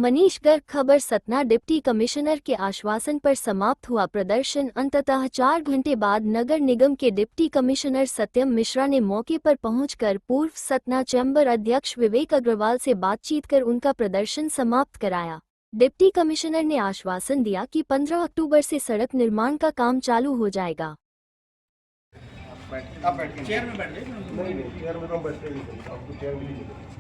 मनीष गर्ग खबर Satna deputy commissioner के आश्वासन पर समाप्त हुआ प्रदर्शन। अंततः 4 घंटे बाद नगर निगम के डिप्टी कमिश्नर सत्यम मिश्रा ने मौके पर पहुंचकर पूर्व सतना चैम्बर अध्यक्ष विवेक अग्रवाल से बातचीत कर उनका प्रदर्शन समाप्त कराया। डिप्टी कमिश्नर ने आश्वासन दिया कि 15 अक्टूबर से सड़क निर्माण का काम चालू हो जाएगा। आप चेयर में बैठ जाइए। नहीं चेयर में तो बैठते नहीं, आपको चेयर मिली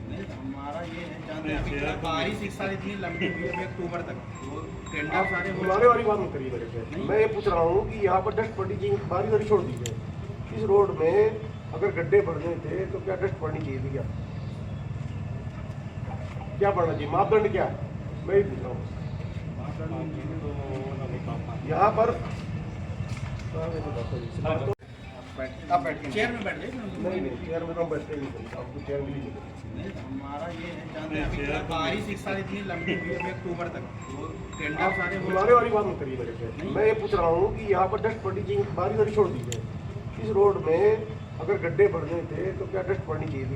नहीं, हमारा ये है जानते हैं कि बारिश इस साल इतनी लंबी हुई है अक्टूबर तक, वो टेंडर सारे हमारे वाली बात मत करिए मेरे से। मैं ये पूछ रहा हूँ कि यहाँ पर डस्ट पड़नी चाहिए, बारिश वाली छोड़ दीजिए। इस रोड में अगर गड्ढे बढ़ने थे तो क्या डस्ट पड़नी चाहिए थी? क्या पड़ना चाहिए? मापदंड क्या है? मैं ही पूछ रहा हूँ। यहाँ पर आप चेयर में बैठ जाइए। नहीं चेयर में तो बैठते नहीं, आपको चेयर मिली नहीं, हमारा ये है जानते हैं कि बारिश इस साल इतनी लंबी हुई है अक्टूबर तक, वो टेंडर सारे हमारे वाली बात मत करिए मेरे से। मैं ये पूछ रहा हूँ कि यहाँ पर डस्ट पड़नी चाहिए, बारिश वाली छोड़ दीजिए। इस रोड में अगर गड्ढे बढ़ने थे तो क्या डस्ट पड़नी चाहिए थी?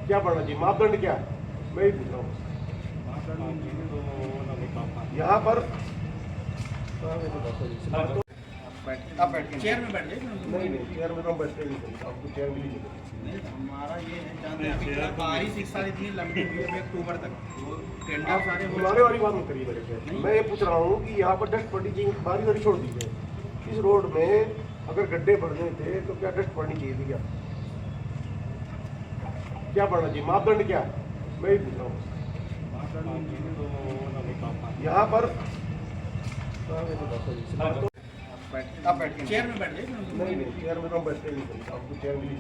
क्या पड़ना चाहिए? मापदंड क्या है? मैं ही पूछ रहा हूँ। यहाँ पर आप चेयर में बैठ जाइए। नहीं चेयर में तो बैठते नहीं, आपको चेयर मिली नहीं, हमारा ये है जानते हैं कि बारिश इस साल इतनी लंबी हुई है अक्टूबर तक, वो टेंडर सारे हमारे वाली बात मत करिए मेरे से। मैं ये पूछ रहा हूँ कि यहाँ पर डस्ट पड़नी चाहिए, बारिश वाली छोड़ दीजिए। इस रोड में अगर गड्ढे बढ़ने थे तो क्या डस्ट पड़नी चाहिए थी? क्या पड़ना चाहिए? मापदंड क्या है? मैं ही पूछ रहा हूँ। यहाँ पर आप चेयर में बैठ जाइए। नहीं चेयर में तो बैठते नहीं, आपको चेयर मिली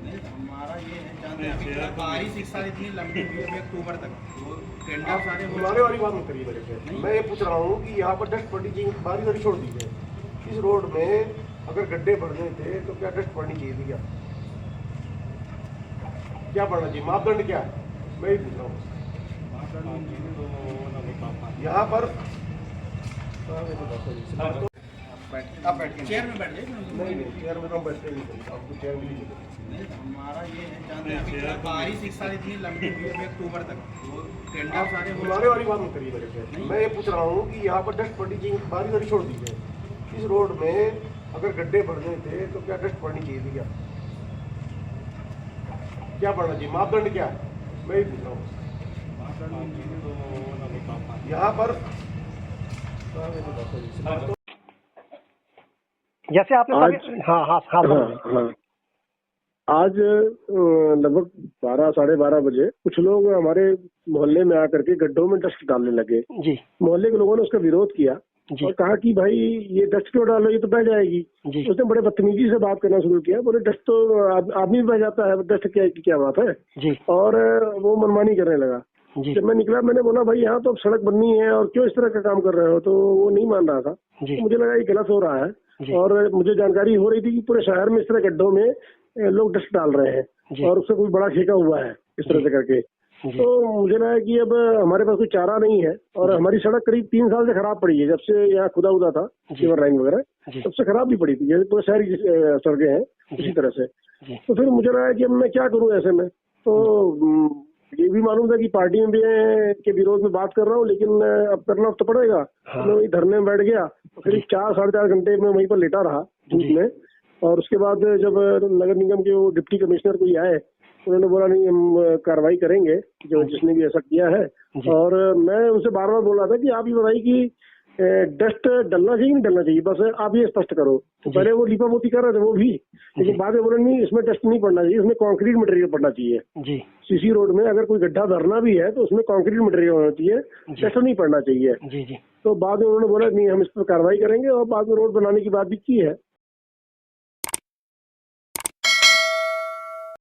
नहीं, हमारा ये है जानते हैं कि बारिश इस साल इतनी लंबी हुई है अक्टूबर तक, वो टेंडर सारे हमारे वाली बात मत करिए मेरे से। मैं ये पूछ रहा हूँ कि यहाँ पर डस्ट पड़नी चाहिए, बारिश वाली छोड़ दीजिए। इस रोड में अगर गड्ढे बढ़ने थे तो क्या डस्ट पड़नी चाहिए थी? क्या पड़ना चाहिए? मापदंड क्या है? मैं ही पूछ रहा हूँ। यहाँ पर आप चेयर में बैठ जाइए। नहीं चेयर में तो बैठते नहीं, आपको चेयर मिली नहीं, हमारा ये है जानते हैं कि बारिश इस साल इतनी लंबी हुई है अक्टूबर तक, वो टेंडर सारे हमारे वाली बात मत करिए मेरे से। मैं ये पूछ रहा हूँ कि यहाँ पर डस्ट पड़नी चाहिए, बारिश वाली छोड़ दीजिए। इस रोड में अगर गड्ढे बढ़ने थे तो क्या डस्ट पड़नी चाहिए थी? क्या पड़ना चाहिए? मापदंड क्या है? मैं ही पूछ रहा हूँ। यहाँ पर जैसे आपने आज लगभग 12 साढ़े 12 बजे कुछ लोग हमारे मोहल्ले में आकर के गड्ढों में डस्ट डालने लगे जी। मोहल्ले के लोगों ने उसका विरोध किया जी। और कहा कि भाई ये डस्ट क्यों डालो, ये तो बह जाएगी जी। उसने बड़े बदतमीजी से बात करना शुरू किया। बोले डस्ट तो आदमी भी बह जाता है, डस्ट क्या बात है जी। और वो मनमानी करने लगा जी। जब मैं निकला मैंने बोला भाई यहाँ तो अब सड़क बननी है और क्यों इस तरह का काम कर रहे हो, तो वो नहीं मान रहा था। तो मुझे लगा ये गलत हो रहा है और मुझे जानकारी हो रही थी कि पूरे शहर में इस तरह गड्ढों में लोग डस्ट डाल रहे हैं और उससे कोई बड़ा ठेका हुआ है इस तरह से करके। तो मुझे लगा कि अब हमारे पास कोई चारा नहीं है और हमारी सड़क करीब 3 साल से खराब पड़ी है, जब से यहाँ खुदा था सीवर लाइन वगैरह तब से खराब भी पड़ी थी, जैसे पूरे शहरी सड़कें हैं उसी तरह से। तो फिर मुझे लगा कि अब मैं क्या करूँ ऐसे में। तो ये भी मालूम था कि पार्टी में भी के विरोध में बात कर रहा हूँ, लेकिन अब करना तो पड़ेगा। तो मैं वही धरने में बैठ गया तो करीब 4 साढ़े 4 घंटे में वहीं पर लेटा रहा धूप में। और उसके बाद जब नगर निगम के वो डिप्टी कमिश्नर कोई आए उन्होंने बोला नहीं हम कार्रवाई करेंगे जो जिसने भी ऐसा किया है। और मैं उनसे बार बार बोल रहा था कि आप ये बताइए कि डस्ट डलना चाहिए नहीं डलना चाहिए, बस आप ये स्पष्ट करो। तो पहले वो लीपापोती कर रहे थे वो भी, लेकिन बाद में बोले नहीं इसमें डस्ट नहीं पड़ना चाहिए, इसमें कंक्रीट मटेरियल पड़ना चाहिए जी। सीसी रोड में अगर कोई गड्ढा भरना भी है तो उसमें कंक्रीट मटेरियल होना चाहिए, डस्ट नहीं पड़ना चाहिए जी। तो बाद में उन्होंने बोला नहीं हम इस पर कार्रवाई करेंगे और बाद में रोड बनाने की बात भी की है।